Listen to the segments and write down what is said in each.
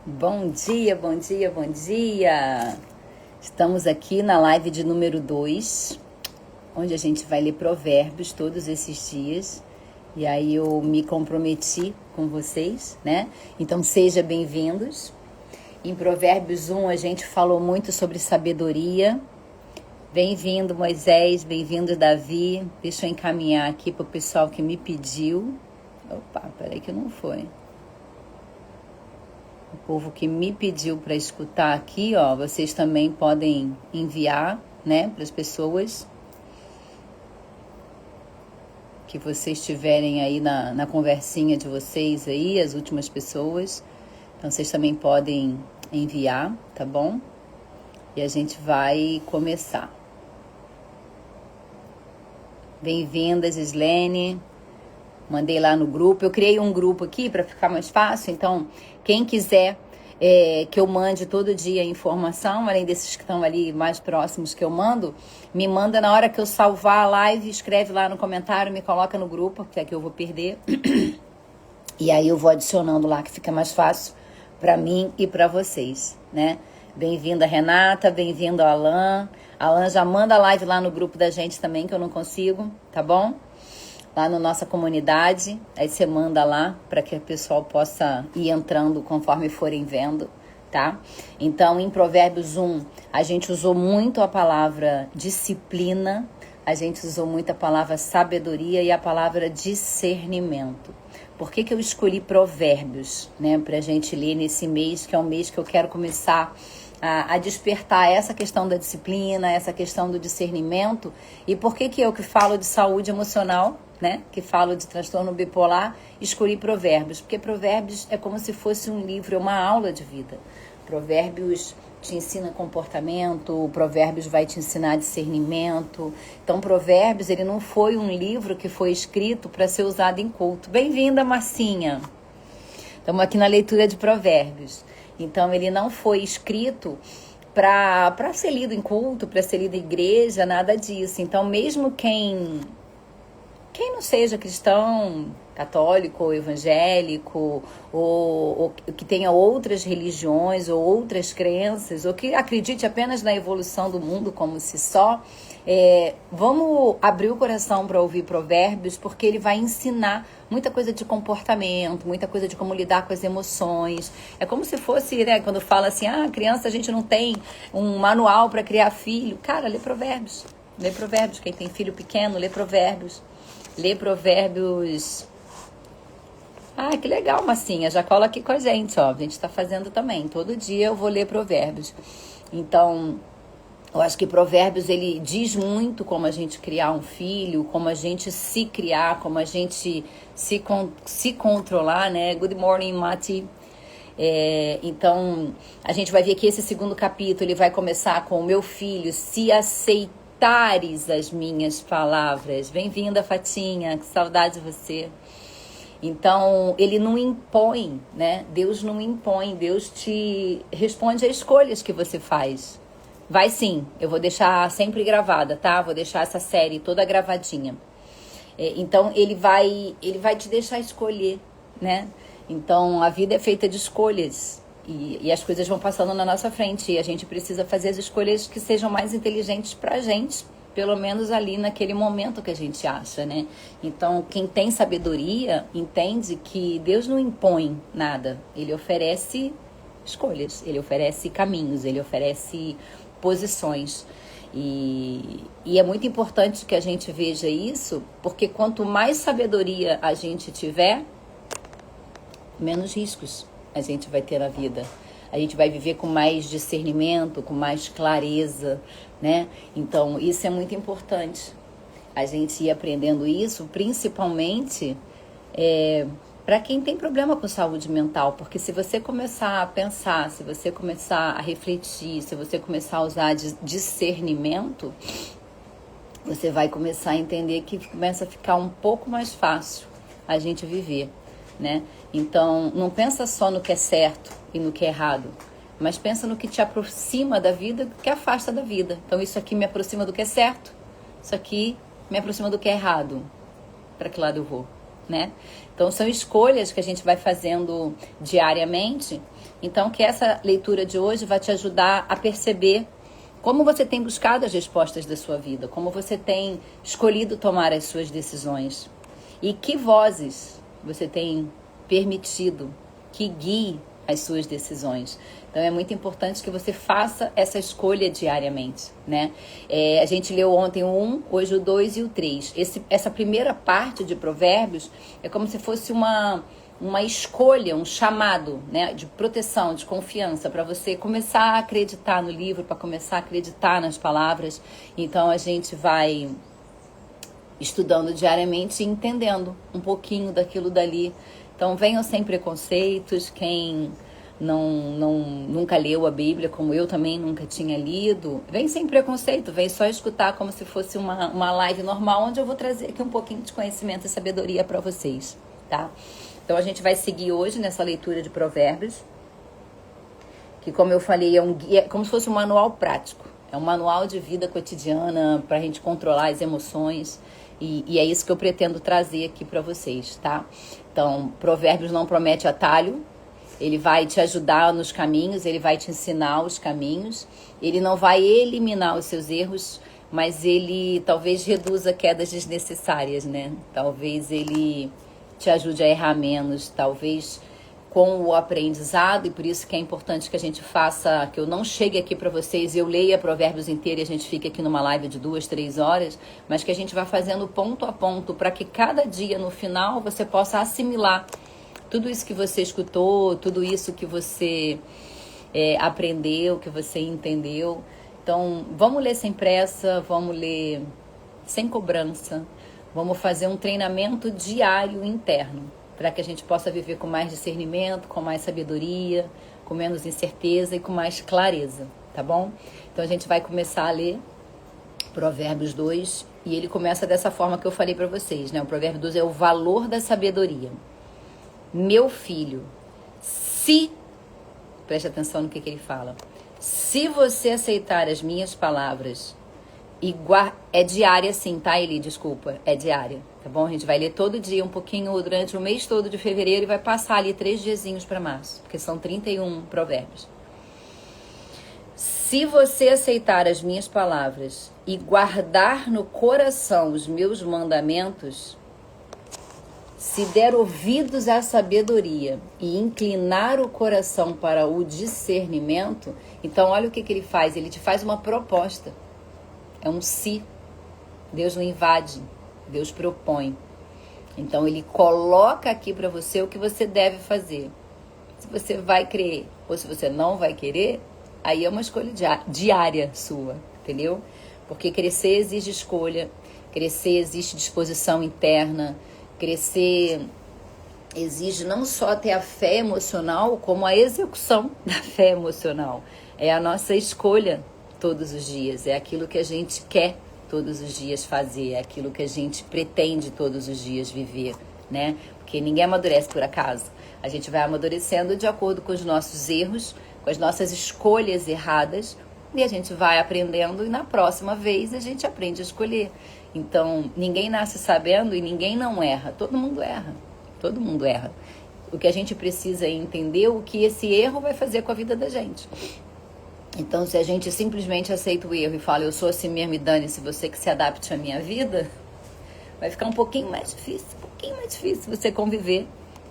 Bom dia, bom dia, bom dia! Estamos aqui na live de número 2, onde a gente vai ler provérbios todos esses dias. E aí eu me comprometi com vocês, né? Então sejam bem-vindos. Em Provérbios 1 a gente falou muito sobre sabedoria. Bem-vindo, Moisés, bem-vindo, Davi. Deixa eu encaminhar aqui para o pessoal que me pediu. Opa, peraí que não foi. O povo que me pediu para escutar aqui, ó, vocês também podem enviar, né, para as pessoas que vocês tiverem aí na conversinha de vocês aí, as últimas pessoas. Então, vocês também podem enviar, tá bom? E a gente vai começar. Bem-vindas, Islene. Mandei lá no grupo. Eu criei um grupo aqui para ficar mais fácil. Então, quem quiser que eu mande todo dia informação, além desses que estão ali mais próximos que eu mando, me manda na hora que eu salvar a live, escreve lá no comentário, me coloca no grupo, que é que eu vou perder. E aí eu vou adicionando lá, que fica mais fácil para mim e para vocês, né? Bem-vinda, Renata. Bem-vindo, Alan. Alan, já manda a live lá no grupo da gente também, que eu não consigo, tá bom? Lá na nossa comunidade, aí você manda lá para que o pessoal possa ir entrando conforme forem vendo, tá? Então, em Provérbios 1, a gente usou muito a palavra disciplina, a gente usou muito a palavra sabedoria e a palavra discernimento. Por que eu escolhi Provérbios, né, pra gente ler nesse mês, que é um mês que eu quero começar a despertar essa questão da disciplina, essa questão do discernimento? E por que eu que falo de saúde emocional, né, que falo de transtorno bipolar, escolhi Provérbios? Porque Provérbios é como se fosse um livro, é uma aula de vida. Provérbios te ensina comportamento, Provérbios vai te ensinar discernimento. Então, Provérbios, ele não foi um livro que foi escrito para ser usado em culto. Bem-vinda, Marcinha! Estamos aqui na leitura de Provérbios. Então, ele não foi escrito para ser lido em culto, para ser lido em igreja, nada disso. Então, mesmo quem não seja cristão, católico ou evangélico, ou que tenha outras religiões ou outras crenças, ou que acredite apenas na evolução do mundo como se só, vamos abrir o coração para ouvir Provérbios, porque ele vai ensinar muita coisa de comportamento, muita coisa de como lidar com as emoções. É como se fosse, né, quando fala assim, criança, a gente não tem um manual para criar filho. Cara, lê Provérbios. Lê Provérbios. Quem tem filho pequeno, lê Provérbios. Lê Provérbios. Que legal, Massinha. Já cola aqui com a gente, ó. A gente está fazendo também. Todo dia eu vou ler Provérbios. Então, eu acho que Provérbios, ele diz muito como a gente criar um filho, como a gente se criar, como a gente se controlar, né? Good morning, Mati. Então, a gente vai ver que esse segundo capítulo, ele vai começar com: meu filho, se aceitares as minhas palavras. Bem-vinda, Fatinha, que saudade de você. Então, ele não impõe, né? Deus não impõe, Deus te responde às escolhas que você faz. Vai sim, eu vou deixar sempre gravada, tá? Vou deixar essa série toda gravadinha. Então, ele vai te deixar escolher, né? Então, a vida é feita de escolhas e as coisas vão passando na nossa frente e a gente precisa fazer as escolhas que sejam mais inteligentes pra gente, pelo menos ali naquele momento que a gente acha, né? Então, quem tem sabedoria entende que Deus não impõe nada. Ele oferece escolhas, ele oferece caminhos, ele oferece posições. E é muito importante que a gente veja isso, porque quanto mais sabedoria a gente tiver, menos riscos a gente vai ter na vida. A gente vai viver com mais discernimento, com mais clareza, né? Então, isso é muito importante. A gente ir aprendendo isso, principalmente para quem tem problema com saúde mental. Porque se você começar a pensar, se você começar a refletir, se você começar a usar discernimento, você vai começar a entender que começa a ficar um pouco mais fácil a gente viver, né? Então, não pensa só no que é certo e no que é errado, mas pensa no que te aproxima da vida, que afasta da vida. Então, isso aqui me aproxima do que é certo, isso aqui me aproxima do que é errado. Para que lado eu vou? né? Então são escolhas que a gente vai fazendo diariamente. Então que essa leitura de hoje vai te ajudar a perceber como você tem buscado as respostas da sua vida, como você tem escolhido tomar as suas decisões e que vozes você tem permitido que guie as suas decisões. Então é muito importante que você faça essa escolha diariamente, né? A gente leu ontem o 1, hoje o 2 e o 3. Essa primeira parte de Provérbios é como se fosse uma escolha, um chamado, né, de proteção, de confiança, para você começar a acreditar no livro, para começar a acreditar nas palavras. Então a gente vai estudando diariamente e entendendo um pouquinho daquilo dali. Então venham sem preconceitos, quem nunca leu a Bíblia, como eu também nunca tinha lido, vem sem preconceito, vem só escutar como se fosse uma live normal, onde eu vou trazer aqui um pouquinho de conhecimento e sabedoria para vocês, tá? Então a gente vai seguir hoje nessa leitura de Provérbios, que como eu falei, é como se fosse um manual prático, é um manual de vida cotidiana para a gente controlar as emoções, e é isso que eu pretendo trazer aqui para vocês, tá? Então, Provérbios não promete atalho, ele vai te ajudar nos caminhos, ele vai te ensinar os caminhos, ele não vai eliminar os seus erros, mas ele talvez reduza quedas desnecessárias, né? Talvez ele te ajude a errar menos, talvez com o aprendizado, e por isso que é importante que a gente faça, que eu não chegue aqui para vocês e eu leia Provérbios inteiro e a gente fique aqui numa live de 2, 3 horas, mas que a gente vá fazendo ponto a ponto para que cada dia no final você possa assimilar tudo isso que você escutou, tudo isso que você aprendeu, que você entendeu. Então, vamos ler sem pressa, vamos ler sem cobrança, vamos fazer um treinamento diário interno, para que a gente possa viver com mais discernimento, com mais sabedoria, com menos incerteza e com mais clareza, tá bom? Então a gente vai começar a ler Provérbios 2 e ele começa dessa forma que eu falei para vocês, né? O Provérbio 2 é o valor da sabedoria. Meu filho, preste atenção no que ele fala, se você aceitar as minhas palavras, é diária sim, tá, Eli? Desculpa, é diária, tá bom? A gente vai ler todo dia um pouquinho durante o mês todo de fevereiro e vai passar ali 3 diazinhos para março, porque são 31 provérbios. Se você aceitar as minhas palavras e guardar no coração os meus mandamentos, se der ouvidos à sabedoria e inclinar o coração para o discernimento, então olha o que ele faz, ele te faz uma proposta. É um se. Deus não invade, Deus propõe. Então ele coloca aqui para você o que você deve fazer. Se você vai crer ou se você não vai querer, aí é uma escolha diária sua, entendeu? Porque crescer exige escolha, crescer exige disposição interna, crescer exige não só ter a fé emocional, como a execução da fé emocional. É a nossa escolha todos os dias, é aquilo que a gente quer todos os dias fazer, é aquilo que a gente pretende todos os dias viver, né? Porque ninguém amadurece por acaso. A gente vai amadurecendo de acordo com os nossos erros, com as nossas escolhas erradas, e a gente vai aprendendo e na próxima vez a gente aprende a escolher. Então, ninguém nasce sabendo e ninguém não erra. Todo mundo erra. Todo mundo erra. O que a gente precisa é entender o que esse erro vai fazer com a vida da gente. Então, se a gente simplesmente aceita o erro e fala, eu sou assim mesmo e dane-se, você que se adapte à minha vida, vai ficar um pouquinho mais difícil você conviver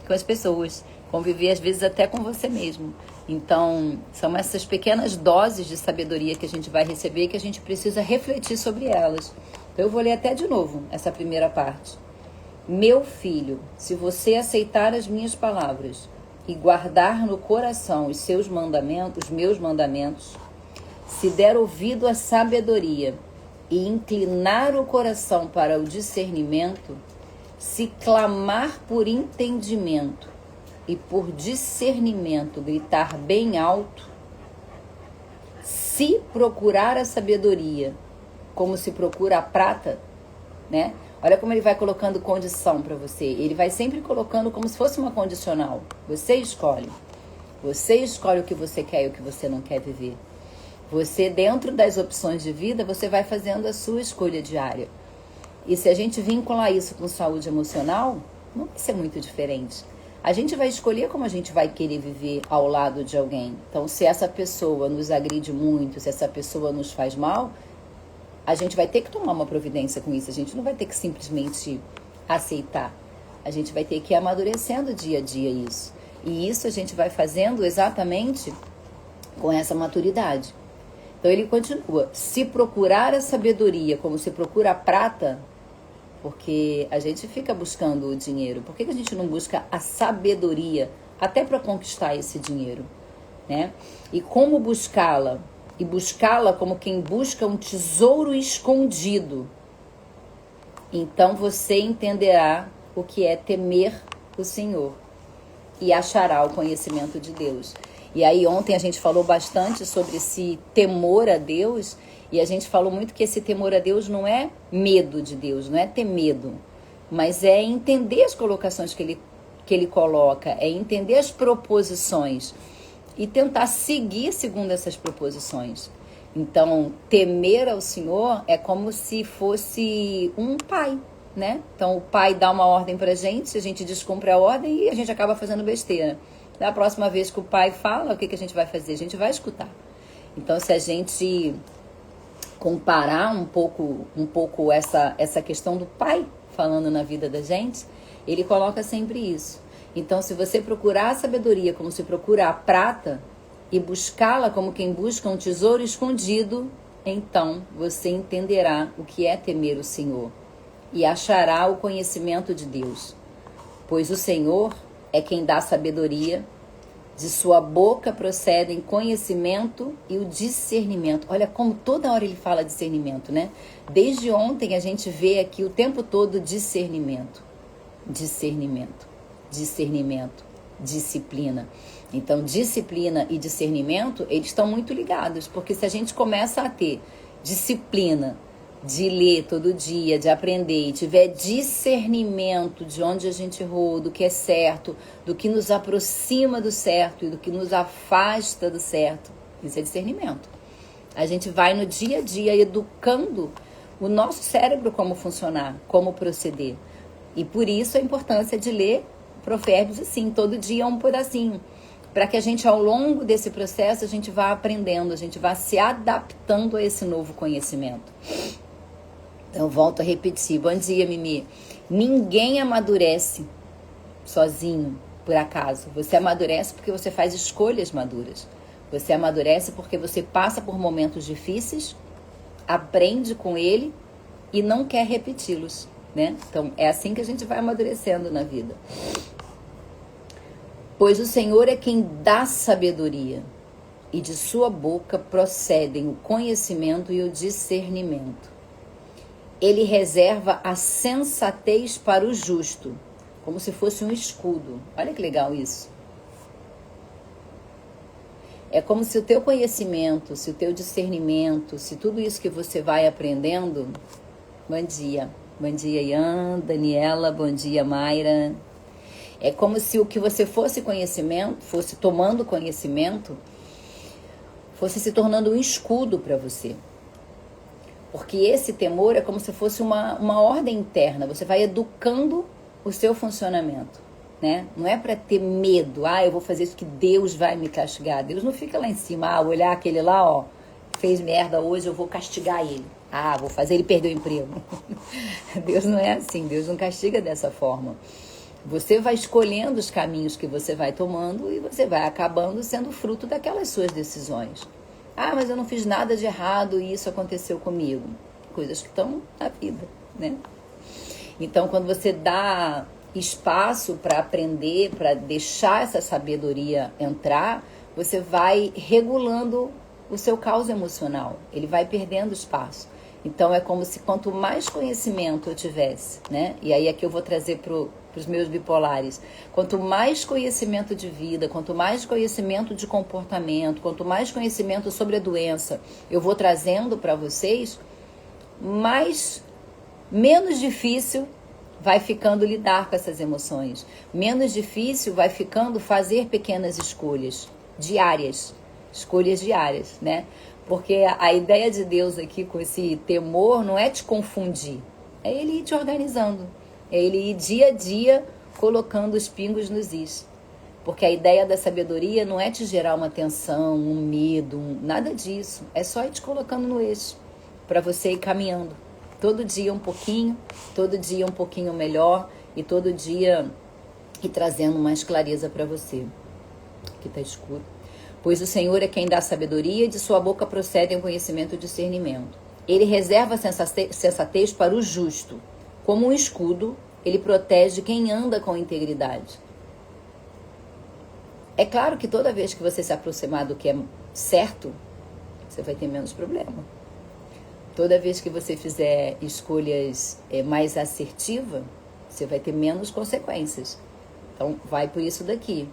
com as pessoas. Conviver, às vezes, até com você mesmo. Então, são essas pequenas doses de sabedoria que a gente vai receber e que a gente precisa refletir sobre elas. Então, eu vou ler até de novo essa primeira parte. Meu filho, se você aceitar as minhas palavras e guardar no coração os seus mandamentos, os meus mandamentos, se der ouvido à sabedoria e inclinar o coração para o discernimento, se clamar por entendimento e por discernimento gritar bem alto, se procurar a sabedoria como se procura a prata, né? Olha como ele vai colocando condição para você. Ele vai sempre colocando como se fosse uma condicional. Você escolhe. Você escolhe o que você quer e o que você não quer viver. Você, dentro das opções de vida, você vai fazendo a sua escolha diária. E se a gente vincular isso com saúde emocional, Não vai ser muito diferente. A gente vai escolher como a gente vai querer viver ao lado de alguém. Então, se essa pessoa nos agride muito, se essa pessoa nos faz mal, a gente vai ter que tomar uma providência com isso. A gente não vai ter que simplesmente aceitar. A gente vai ter que ir amadurecendo dia a dia isso. E isso a gente vai fazendo exatamente com essa maturidade. Então ele continua, se procurar a sabedoria como se procura a prata, porque a gente fica buscando o dinheiro, por que a gente não busca a sabedoria até para conquistar esse dinheiro, né? E como buscá-la? E buscá-la como quem busca um tesouro escondido. Então você entenderá o que é temer o Senhor e achará o conhecimento de Deus. E aí ontem a gente falou bastante sobre esse temor a Deus, e a gente falou muito que esse temor a Deus não é medo de Deus, não é ter medo, mas é entender as colocações que ele coloca, é entender as proposições e tentar seguir segundo essas proposições. Então, temer ao Senhor é como se fosse um pai, né? Então, o pai dá uma ordem pra gente, a gente descumpre a ordem e a gente acaba fazendo besteira. Da próxima vez que o pai fala, o que a gente vai fazer? A gente vai escutar. Então, se a gente comparar um pouco essa questão do pai falando na vida da gente, ele coloca sempre isso. Então, se você procurar a sabedoria como se procura a prata e buscá-la como quem busca um tesouro escondido, então você entenderá o que é temer o Senhor e achará o conhecimento de Deus. Pois o Senhor é quem dá sabedoria, de sua boca procedem conhecimento e o discernimento. Olha como toda hora ele fala discernimento, né? Desde ontem a gente vê aqui o tempo todo discernimento, disciplina. Então, disciplina e discernimento, eles estão muito ligados, porque se a gente começa a ter disciplina de ler todo dia, de aprender, e tiver discernimento de onde a gente errou, do que é certo, do que nos aproxima do certo e do que nos afasta do certo, isso é discernimento. A gente vai no dia a dia educando o nosso cérebro como funcionar, como proceder. E por isso a importância de ler Provérbios assim, todo dia um pedacinho, para que a gente ao longo desse processo a gente vá aprendendo, a gente vá se adaptando a esse novo conhecimento. Então, eu volto a repetir. Bom dia, Mimi. Ninguém amadurece sozinho, por acaso. Você amadurece porque você faz escolhas maduras. Você amadurece porque você passa por momentos difíceis, aprende com ele e não quer repeti-los, né? Então, é assim que a gente vai amadurecendo na vida. Pois o Senhor é quem dá sabedoria, e de sua boca procedem o conhecimento e o discernimento. Ele reserva a sensatez para o justo, como se fosse um escudo. Olha que legal isso. É como se o teu conhecimento, se o teu discernimento, se tudo isso que você vai aprendendo... Bom dia. Bom dia, Ian, Daniela, bom dia, Mayra. É como se o que você fosse conhecimento, fosse tomando conhecimento, fosse se tornando um escudo para você. Porque esse temor é como se fosse uma ordem interna. Você vai educando o seu funcionamento, né? Não é para ter medo. Eu vou fazer isso que Deus vai me castigar. Deus não fica lá em cima. Olhar aquele lá, fez merda hoje, eu vou castigar ele. Vou fazer ele perder o emprego. Deus não é assim. Deus não castiga dessa forma. Você vai escolhendo os caminhos que você vai tomando e você vai acabando sendo fruto daquelas suas decisões. Mas eu não fiz nada de errado e isso aconteceu comigo. Coisas que estão na vida, né? Então, quando você dá espaço para aprender, para deixar essa sabedoria entrar, você vai regulando o seu caos emocional. Ele vai perdendo espaço. Então, é como se quanto mais conhecimento eu tivesse, né? E aí aqui eu vou trazer para os meus bipolares. Quanto mais conhecimento de vida, quanto mais conhecimento de comportamento, quanto mais conhecimento sobre a doença eu vou trazendo para vocês, menos difícil vai ficando lidar com essas emoções. Menos difícil vai ficando fazer pequenas escolhas diárias, né? Porque a ideia de Deus aqui com esse temor não é te confundir, é Ele ir te organizando, é Ele ir dia a dia colocando os pingos nos is. Porque a ideia da sabedoria não é te gerar uma tensão, um medo, nada disso. É só ir te colocando no eixo, para você ir caminhando. Todo dia um pouquinho, todo dia um pouquinho melhor, e todo dia ir trazendo mais clareza para você. Aqui está escuro. Pois o Senhor é quem dá sabedoria, e de sua boca procedem o conhecimento e o discernimento. Ele reserva a sensatez para o justo. Como um escudo, ele protege quem anda com integridade. É claro que toda vez que você se aproximar do que é certo, você vai ter menos problema. Toda vez que você fizer escolhas mais assertivas, você vai ter menos consequências. Então, vai por isso daqui.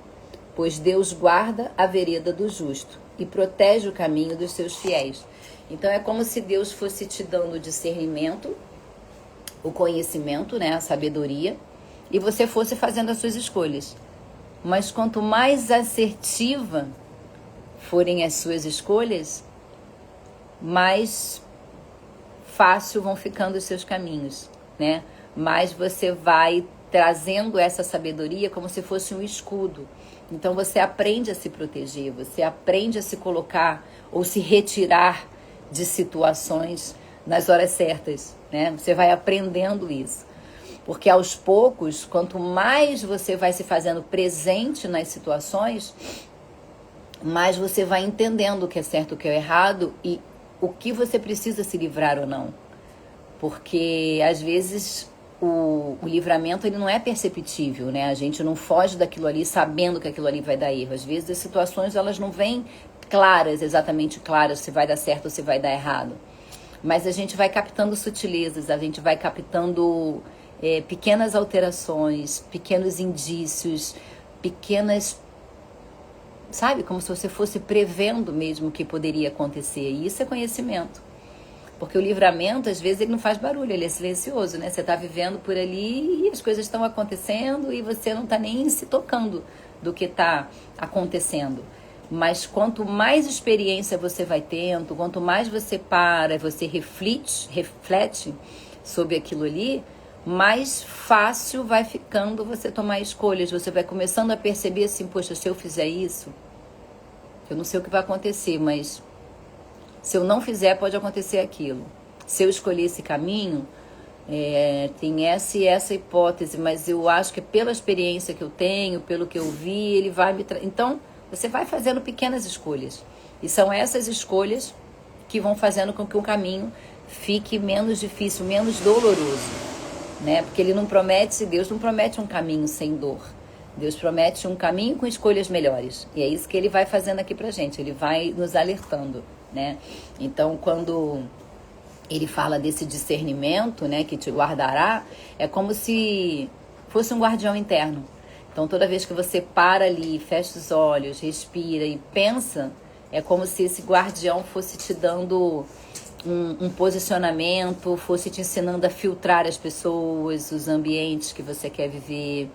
Pois Deus guarda a vereda do justo e protege o caminho dos seus fiéis. Então, é como se Deus fosse te dando o discernimento, o conhecimento, né, a sabedoria, e você fosse fazendo as suas escolhas. Mas quanto mais assertiva forem as suas escolhas, mais fácil vão ficando os seus caminhos, né? Mais você vai trazendo essa sabedoria como se fosse um escudo. Então você aprende a se proteger, você aprende a se colocar ou se retirar de situações nas horas certas, né? Você vai aprendendo isso. Porque aos poucos, quanto mais você vai se fazendo presente nas situações, mais você vai entendendo o que é certo e o que é errado e o que você precisa se livrar ou não. Porque às vezes o livramento ele não é perceptível, né? A gente não foge daquilo ali sabendo que aquilo ali vai dar erro. Às vezes as situações elas não vêm claras, exatamente claras, se vai dar certo ou se vai dar errado. Mas a gente vai captando sutilezas, a gente vai captando pequenas alterações, pequenos indícios, pequenas, sabe, como se você fosse prevendo mesmo o que poderia acontecer. E isso é conhecimento. Porque o livramento, às vezes, ele não faz barulho, ele é silencioso, né? Você está vivendo por ali e as coisas estão acontecendo e você não está nem se tocando do que está acontecendo. Mas quanto mais experiência você vai tendo, quanto mais você para, você reflete sobre aquilo ali, mais fácil vai ficando você tomar escolhas. Você vai começando a perceber assim, poxa, se eu fizer isso, eu não sei o que vai acontecer, mas se eu não fizer, pode acontecer aquilo. Se eu escolher esse caminho, tem essa e essa hipótese, mas eu acho que pela experiência que eu tenho, pelo que eu vi, ele vai me... Então, você vai fazendo pequenas escolhas. E são essas escolhas que vão fazendo com que o caminho fique menos difícil, menos doloroso, né? Porque ele não promete, Deus não promete um caminho sem dor. Deus promete um caminho com escolhas melhores. E é isso que ele vai fazendo aqui pra gente. Ele vai nos alertando, né? Então, quando ele fala desse discernimento, né, que te guardará, é como se fosse um guardião interno. Então, toda vez que você para ali, fecha os olhos, respira e pensa, é como se esse guardião fosse te dando um posicionamento, fosse te ensinando a filtrar as pessoas, os ambientes que você quer viver,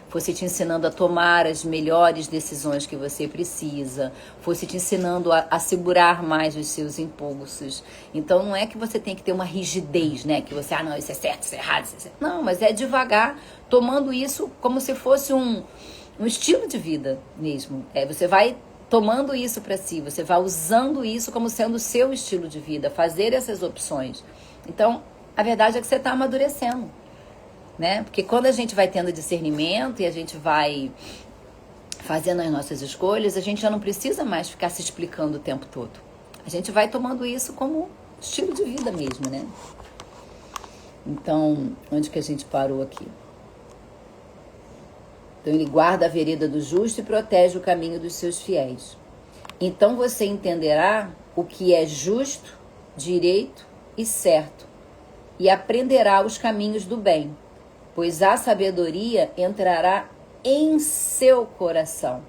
fosse te ensinando a tomar as melhores decisões que você precisa, fosse te ensinando a segurar mais os seus impulsos. Então não é que você tem que ter uma rigidez, né? Que você, não, isso é certo, isso é errado, isso é certo. Não, mas é devagar, tomando isso como se fosse um estilo de vida mesmo. Você vai tomando isso para si, você vai usando isso como sendo o seu estilo de vida, fazer essas opções. Então, a verdade é que você está amadurecendo, né? Porque quando a gente vai tendo discernimento e a gente vai fazendo as nossas escolhas, a gente já não precisa mais ficar se explicando o tempo todo. A gente vai tomando isso como estilo de vida mesmo, né? Então, onde que a gente parou aqui? Então, ele guarda a vereda do justo e protege o caminho dos seus fiéis. Então, você entenderá o que é justo, direito e certo, e aprenderá os caminhos do bem, pois a sabedoria entrará em seu coração.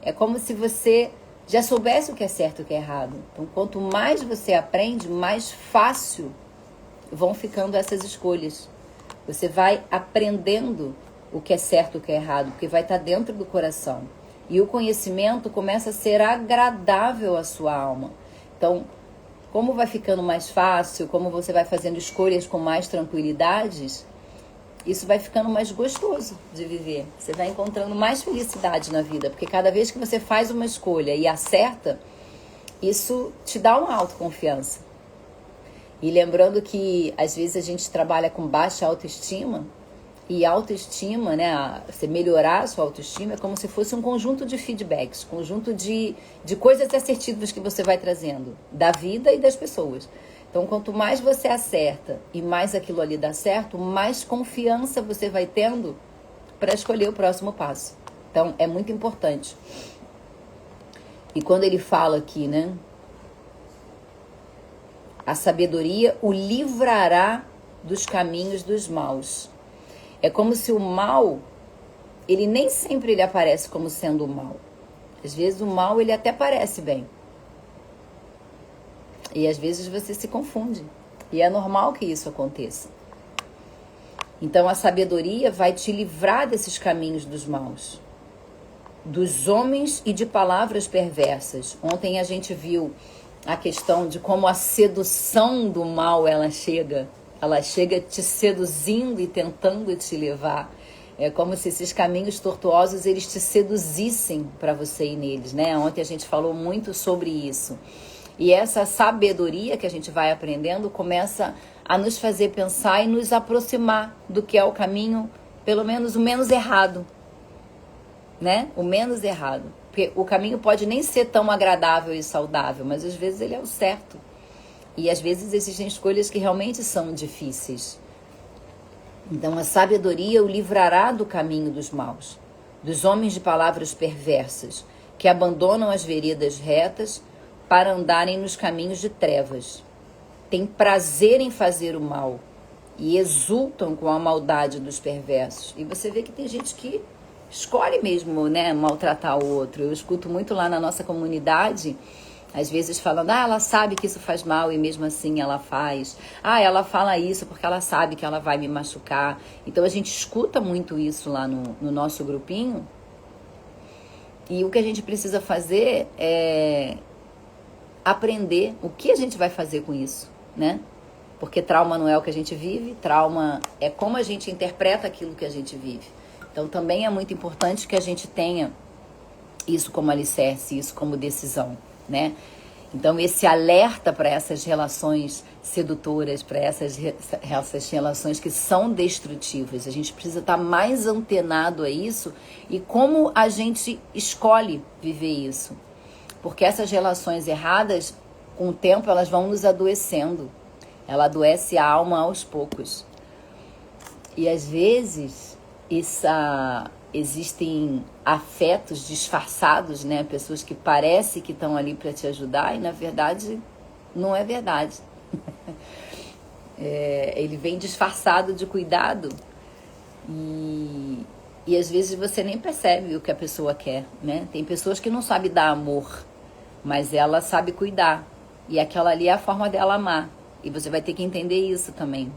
É como se você já soubesse o que é certo e o que é errado. Então, quanto mais você aprende, mais fácil vão ficando essas escolhas. Você vai aprendendo o que é certo e o que é errado, porque vai estar dentro do coração. E o conhecimento começa a ser agradável à sua alma. Então, como vai ficando mais fácil, como você vai fazendo escolhas com mais tranquilidades, isso vai ficando mais gostoso de viver. Você vai encontrando mais felicidade na vida, porque cada vez que você faz uma escolha e acerta, isso te dá uma autoconfiança. E lembrando que às vezes a gente trabalha com baixa autoestima, e autoestima, né, você melhorar a sua autoestima é como se fosse um conjunto de feedbacks, conjunto de coisas assertivas que você vai trazendo da vida e das pessoas. Então, quanto mais você acerta e mais aquilo ali dá certo, mais confiança você vai tendo para escolher o próximo passo. Então, é muito importante. E quando ele fala aqui, né, a sabedoria o livrará dos caminhos dos maus. É como se o mal, ele nem sempre ele aparece como sendo o mal. Às vezes o mal, ele até parece bem. E às vezes você se confunde. E é normal que isso aconteça. Então a sabedoria vai te livrar desses caminhos dos maus. Dos homens e de palavras perversas. Ontem a gente viu a questão de como a sedução do mal, ela chega te seduzindo e tentando te levar. É como se esses caminhos tortuosos, eles te seduzissem para você ir neles, né? Ontem a gente falou muito sobre isso. E essa sabedoria que a gente vai aprendendo começa a nos fazer pensar e nos aproximar do que é o caminho, pelo menos o menos errado, né? O menos errado. Porque o caminho pode nem ser tão agradável e saudável, mas às vezes ele é o certo. E às vezes existem escolhas que realmente são difíceis. Então a sabedoria o livrará do caminho dos maus, dos homens de palavras perversas, que abandonam as veredas retas para andarem nos caminhos de trevas. Tem prazer em fazer o mal e exultam com a maldade dos perversos. E você vê que tem gente que escolhe mesmo, né, maltratar o outro. Eu escuto muito lá na nossa comunidade, às vezes falando, ela sabe que isso faz mal e mesmo assim ela faz. Ela fala isso porque ela sabe que ela vai me machucar. Então a gente escuta muito isso lá no nosso grupinho. E o que a gente precisa fazer é aprender o que a gente vai fazer com isso, né? Porque trauma não é o que a gente vive, trauma é como a gente interpreta aquilo que a gente vive. Então também é muito importante que a gente tenha isso como alicerce, isso como decisão, né? Então esse alerta para essas relações sedutoras, para essas relações que são destrutivas, a gente precisa estar mais antenado a isso e como a gente escolhe viver isso. Porque essas relações erradas, com o tempo, elas vão nos adoecendo. Ela adoece a alma aos poucos. E às vezes existem afetos disfarçados, né? Pessoas que parecem que estão ali para te ajudar e na verdade não é verdade. Ele vem disfarçado de cuidado e às vezes você nem percebe o que a pessoa quer, né? Tem pessoas que não sabem dar amor, mas ela sabe cuidar e aquela ali é a forma dela amar e você vai ter que entender isso também.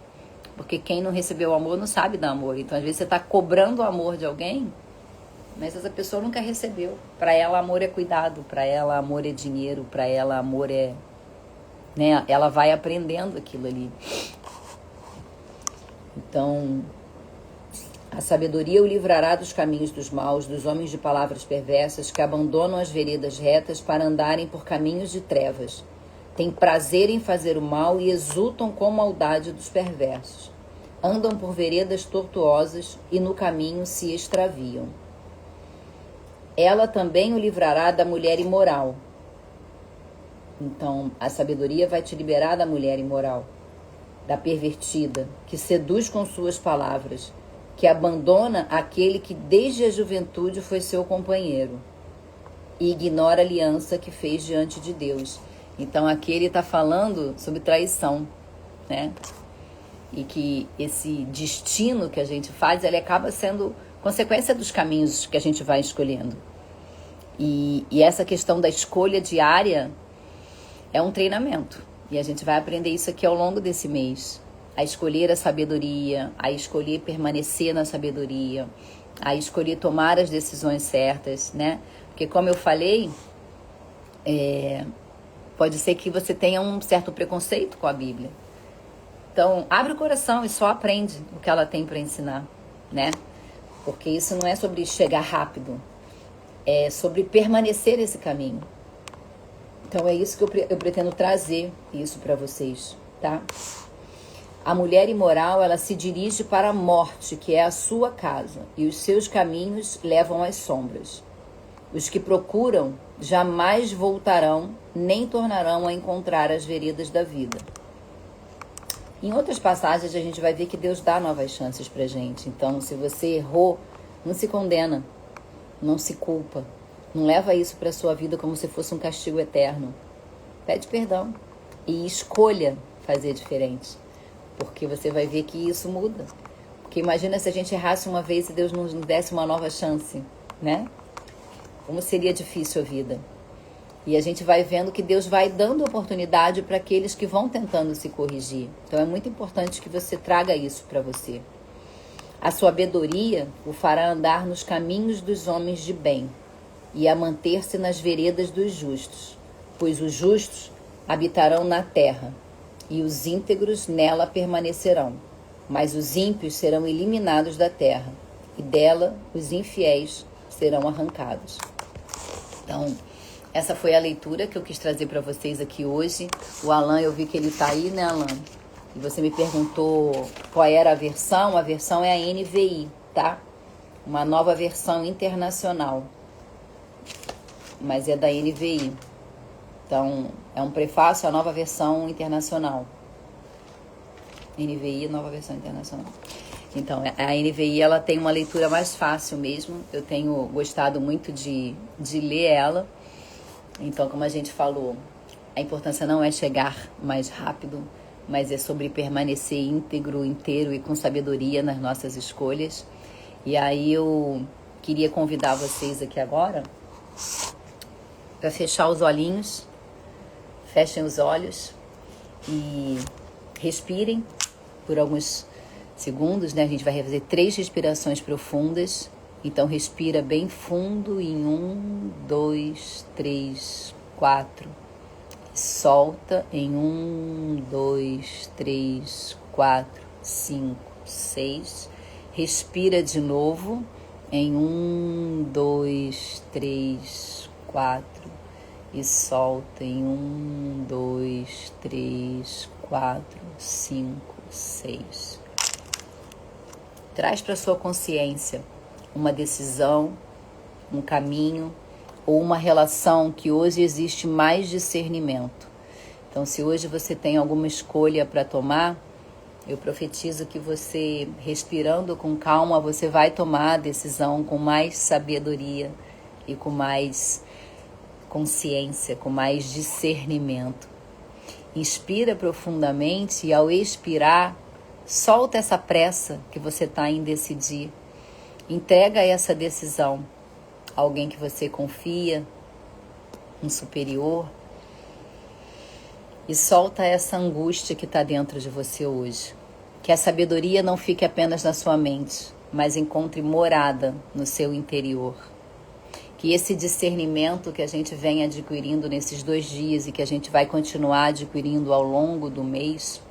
Porque quem não recebeu amor não sabe dar amor. Então, às vezes, você está cobrando o amor de alguém, mas essa pessoa nunca recebeu. Para ela, amor é cuidado. Para ela, amor é dinheiro. Para ela, amor é... né? Ela vai aprendendo aquilo ali. Então, a sabedoria o livrará dos caminhos dos maus, dos homens de palavras perversas, que abandonam as veredas retas para andarem por caminhos de trevas. Têm prazer em fazer o mal e exultam com a maldade dos perversos. Andam por veredas tortuosas e no caminho se extraviam. Ela também o livrará da mulher imoral. Então, a sabedoria vai te liberar da mulher imoral, da pervertida, que seduz com suas palavras, que abandona aquele que desde a juventude foi seu companheiro e ignora a aliança que fez diante de Deus. Então aqui ele está falando sobre traição, né? E que esse destino que a gente faz, ele acaba sendo consequência dos caminhos que a gente vai escolhendo. E essa questão da escolha diária é um treinamento. E a gente vai aprender isso aqui ao longo desse mês. A escolher a sabedoria, a escolher permanecer na sabedoria, a escolher tomar as decisões certas, né? Porque como eu falei, pode ser que você tenha um certo preconceito com a Bíblia. Então, abre o coração e só aprende o que ela tem para ensinar, né? Porque isso não é sobre chegar rápido, é sobre permanecer nesse caminho. Então, é isso que eu pretendo trazer isso para vocês, tá? A mulher imoral, ela se dirige para a morte, que é a sua casa, e os seus caminhos levam às sombras. Os que procuram jamais voltarão, nem tornarão a encontrar as veredas da vida. Em outras passagens, a gente vai ver que Deus dá novas chances pra gente. Então, se você errou, não se condena, não se culpa. Não leva isso pra sua vida como se fosse um castigo eterno. Pede perdão e escolha fazer diferente. Porque você vai ver que isso muda. Porque imagina se a gente errasse uma vez e Deus nos desse uma nova chance, né? Como seria difícil a vida. E a gente vai vendo que Deus vai dando oportunidade para aqueles que vão tentando se corrigir. Então é muito importante que você traga isso para você. A sua sabedoria o fará andar nos caminhos dos homens de bem e a manter-se nas veredas dos justos, pois os justos habitarão na terra e os íntegros nela permanecerão, mas os ímpios serão eliminados da terra e dela os infiéis serão arrancados. Então, essa foi a leitura que eu quis trazer para vocês aqui hoje. O Alan, eu vi que ele tá aí, né, Alan? E você me perguntou qual era a versão. A versão é a NVI, tá? Uma nova versão internacional. Mas é da NVI. Então, é um prefácio à nova versão internacional. NVI, nova versão internacional. Então, a NVI, ela tem uma leitura mais fácil mesmo. Eu tenho gostado muito de ler ela. Então, como a gente falou, a importância não é chegar mais rápido, mas é sobre permanecer íntegro, inteiro e com sabedoria nas nossas escolhas. E aí eu queria convidar vocês aqui agora para fechar os olhinhos, fechem os olhos e respirem por alguns segundos, né? A gente vai fazer 3 respirações profundas. Então, respira bem fundo em 1, 2, 3, 4. Solta em 1, 2, 3, 4, 5, 6. Respira de novo em 1, 2, 3, 4. E solta em 1, 2, 3, 4, 5, 6. Traz para sua consciência uma decisão, um caminho ou uma relação que hoje existe mais discernimento. Então, se hoje você tem alguma escolha para tomar, eu profetizo que você, respirando com calma, você vai tomar a decisão com mais sabedoria e com mais consciência, com mais discernimento. Inspira profundamente e, ao expirar, solta essa pressa que você está em decidir. Entrega essa decisão a alguém que você confia, um superior, e solta essa angústia que está dentro de você hoje. Que a sabedoria não fique apenas na sua mente, mas encontre morada no seu interior. Que esse discernimento que a gente vem adquirindo nesses 2 dias e que a gente vai continuar adquirindo ao longo do mês,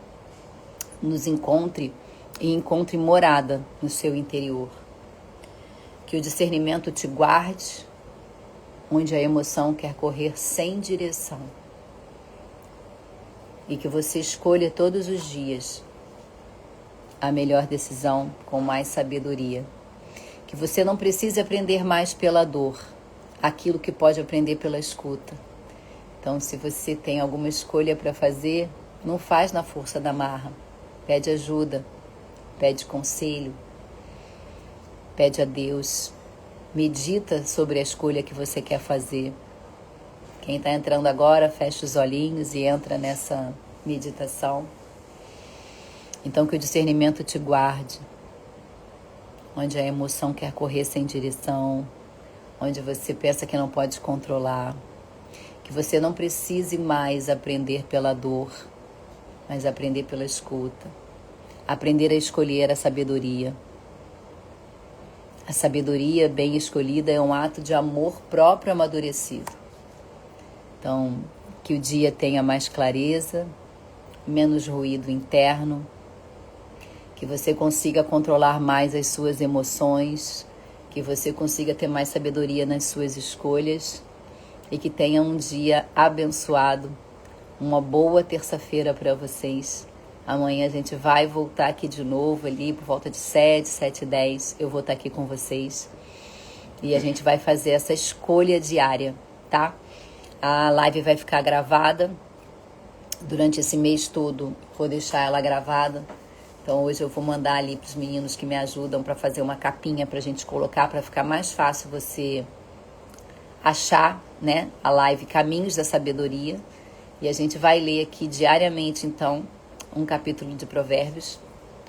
nos encontre e encontre morada no seu interior. Que o discernimento te guarde onde a emoção quer correr sem direção. E que você escolha todos os dias a melhor decisão com mais sabedoria. Que você não precise aprender mais pela dor, aquilo que pode aprender pela escuta. Então, se você tem alguma escolha para fazer, não faz na força da marra. Pede ajuda, pede conselho. Pede a Deus, medita sobre a escolha que você quer fazer. Quem está entrando agora, fecha os olhinhos e entra nessa meditação. Então, que o discernimento te guarde, onde a emoção quer correr sem direção, onde você pensa que não pode controlar. Que você não precise mais aprender pela dor, mas aprender pela escuta. Aprender a escolher a sabedoria. A sabedoria bem escolhida é um ato de amor próprio amadurecido. Então, que o dia tenha mais clareza, menos ruído interno, que você consiga controlar mais as suas emoções, que você consiga ter mais sabedoria nas suas escolhas e que tenha um dia abençoado, uma boa terça-feira para vocês. Amanhã a gente vai voltar aqui de novo ali por volta de 7h10, eu vou estar aqui com vocês e a gente vai fazer essa escolha diária, tá? A live vai ficar gravada durante esse mês todo, vou deixar ela gravada. Então hoje eu vou mandar ali para os meninos que me ajudam para fazer uma capinha para a gente colocar, para ficar mais fácil você achar, né, a live Caminhos da Sabedoria. E a gente vai ler aqui diariamente, então, um capítulo de Provérbios.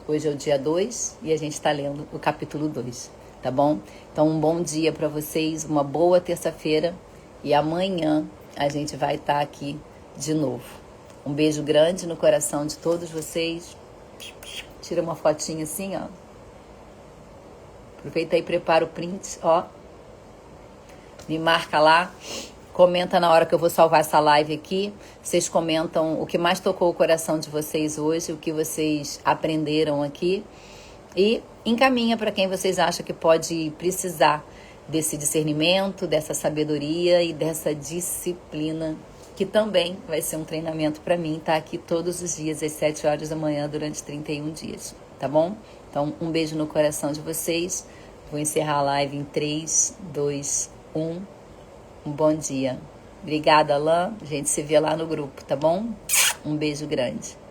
Hoje é o dia 2 e a gente está lendo o capítulo 2, tá bom? Então um bom dia para vocês, uma boa terça-feira e amanhã a gente vai estar aqui de novo. Um beijo grande no coração de todos vocês. Tira uma fotinha assim, ó. Aproveita aí e prepara o print, ó. Me marca lá. Comenta na hora que eu vou salvar essa live aqui. Vocês comentam o que mais tocou o coração de vocês hoje, o que vocês aprenderam aqui. E encaminha para quem vocês acham que pode precisar desse discernimento, dessa sabedoria e dessa disciplina, que também vai ser um treinamento para mim, tá aqui todos os dias às 7 horas da manhã durante 31 dias, tá bom? Então, um beijo no coração de vocês. Vou encerrar a live em 3, 2, 1. Um bom dia. Obrigada, Alain. A gente se vê lá no grupo, tá bom? Um beijo grande.